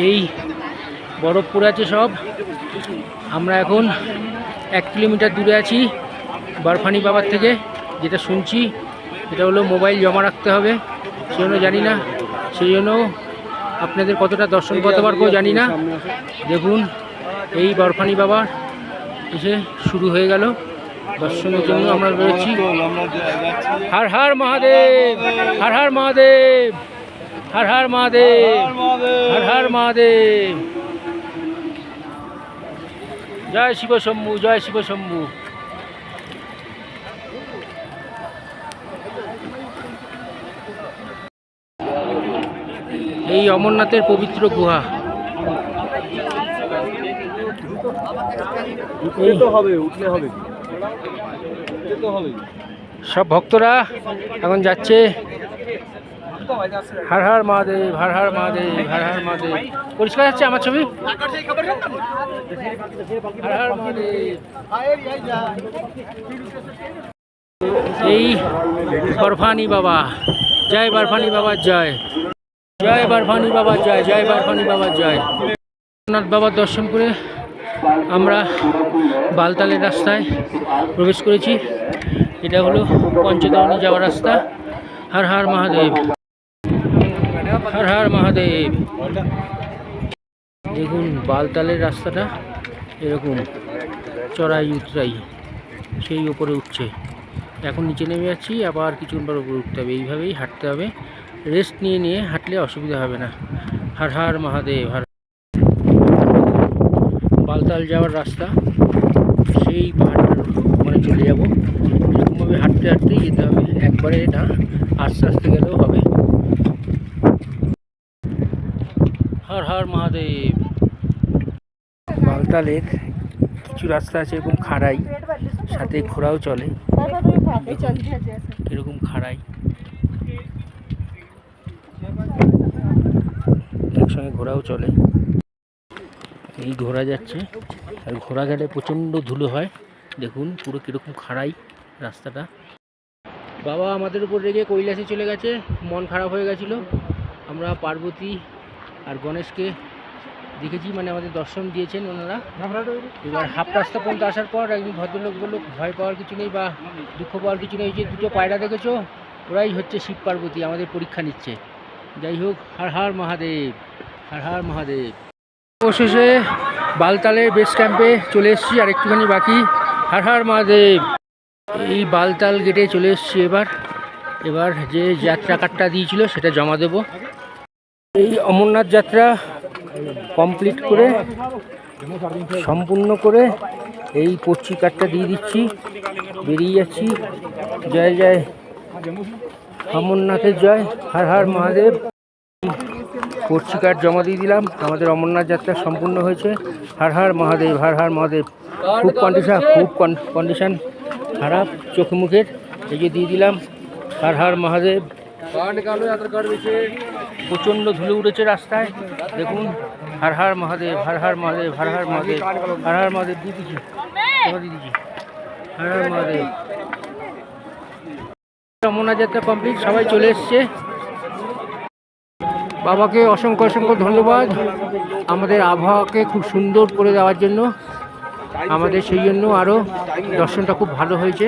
এই বরফ পড়ে আছে সব। আমরা এখন 1 কিলোমিটার দূরে আছি বরফানি বাবার থেকে। যেটা শুনছি এটা হলো মোবাইল জমা রাখতে হবে, সেই জন্য জানি না, সেই জন্য আপনাদের কতটা দর্শন করতে পারবো জানি না। দেখুন এই বরফানি বাবার এসে শুরু হয়ে গেল দর্শনের জন্য আমরা বেরোচ্ছি। হর হর মহাদেব, হর হর মহাদেব, হর হর মহাদেব, হর হর মহাদেব। জয় শিব শম্ভু, জয় শিব শম্ভু। এই অমরনাথের পবিত্র গুহা। সব ভক্তরা এখন যাচ্ছে। হর হর মহাদেব, হর হর মহাদেব, হর হর মহাদেব। পরিষ্কার যাচ্ছে আমার ছবি। হর হর মহাদেব। এই বরফানি বাবা, জয় বরফানি বাবার জয়, জয় বরফানি বাবার জয়, জয় বরফানি বাবার জয়। অমরনাথ বাবার দর্শন করে আমরা বালতালের রাস্তায় প্রবেশ করেছি। এটা হলো পঞ্চতরণী যাওয়ার রাস্তা। হর হর মহাদেব, হর হর মহাদেব। দেখুন বালতালের রাস্তাটা এরকম চড়াই উতরাই, সেই উপরে উঠছে। এখন নিচে নেমে যাচ্ছি, আবার কিছুক্ষণ পর উপরে উঠতে হবে। এইভাবেই হাঁটতে হবে, রেস্ট নিয়ে নিয়ে হাঁটলে অসুবিধা হবে না। হর হর মহাদেব। হর বালতাল যাওয়ার রাস্তা, সেই পাহাড়টার মানে চলে যাব। এরকমভাবে হাঁটতে হাঁটতেই যেতে হবে, একবারে না, আস্তে আস্তে গেলেও হবে। হর হর মহাদেব। বালতালের কিছু রাস্তা আছে এরকম খাড়াই, সাথে ঘোড়াও চলে, এরকম খাড়াই, একসঙ্গে ঘোড়াও চলে। এই ঘোড়া যাচ্ছে, আর ঘোড়া গেলে প্রচণ্ড ধুলো হয়। দেখুন পুরো কীরকম খাড়াই রাস্তাটা। বাবা আমাদের উপর রেগে কৈলাসে চলে গেছে, মন খারাপ হয়ে গেছিল। আমরা পার্বতী আর গণেশকে দেখেছি, মানে আমাদের দর্শন দিয়েছেন ওনারা। এবার হাফ রাস্তা পর্যন্ত আসার পর একজন ভদ্রলোক বললো ভয় পাওয়ার কিছু নেই বা দুঃখ পাওয়ার কিছু নেই, যে দুটো পায়রা দেখেছো ওরাই হচ্ছে শিব পার্বতী, আমাদের পরীক্ষা নিচ্ছে। যাই হোক, হর হর মহাদেব, হর হর মহাদেব। অবশেষে বালতালের বেস ক্যাম্পে চলে এসেছি, আর একটুখানি বাকি। হর হর মহাদেব। এই বালতাল গেটে চলে এসেছি। এবার যে যাত্রা কার্ডটা দিয়েছিল সেটা জমা দেব। এই অমরনাথ যাত্রা কমপ্লিট করে, সম্পূর্ণ করে এই পর্চি কার্ডটা দিয়ে দিচ্ছি, বেরিয়ে যাচ্ছি। জয় জয় অমরনাথের জয়, হর হর মহাদেব। পর্চি কার্ড জমা দিয়ে দিলাম, আমাদের অমরনাথ যাত্রা সম্পূর্ণ হয়েছে। হর হর মহাদেব, হর হর মহাদেব। খুব কন্ডিশন খারাপ চোখ মুখের, এই যে দিয়ে দিলাম। হর হর মহাদেব। প্রচণ্ড ধুলো উঠেছে রাস্তায়, দেখুন। হর হর মহাদেব, হর হর মহাদেব, হর হর মহাদেব, হর হর মহাদেব দিয়ে দিচ্ছি, হর হর মহাদেব। অমরনাথ যাত্রা কমপ্লিট, সবাই চলে এসছে। বাবাকে অসংখ্য অসংখ্য ধন্যবাদ আমাদের আবহাওয়াকে খুব সুন্দর করে দেওয়ার জন্য। আমাদের সেই জন্য আরও দর্শনটা খুব ভালো হয়েছে।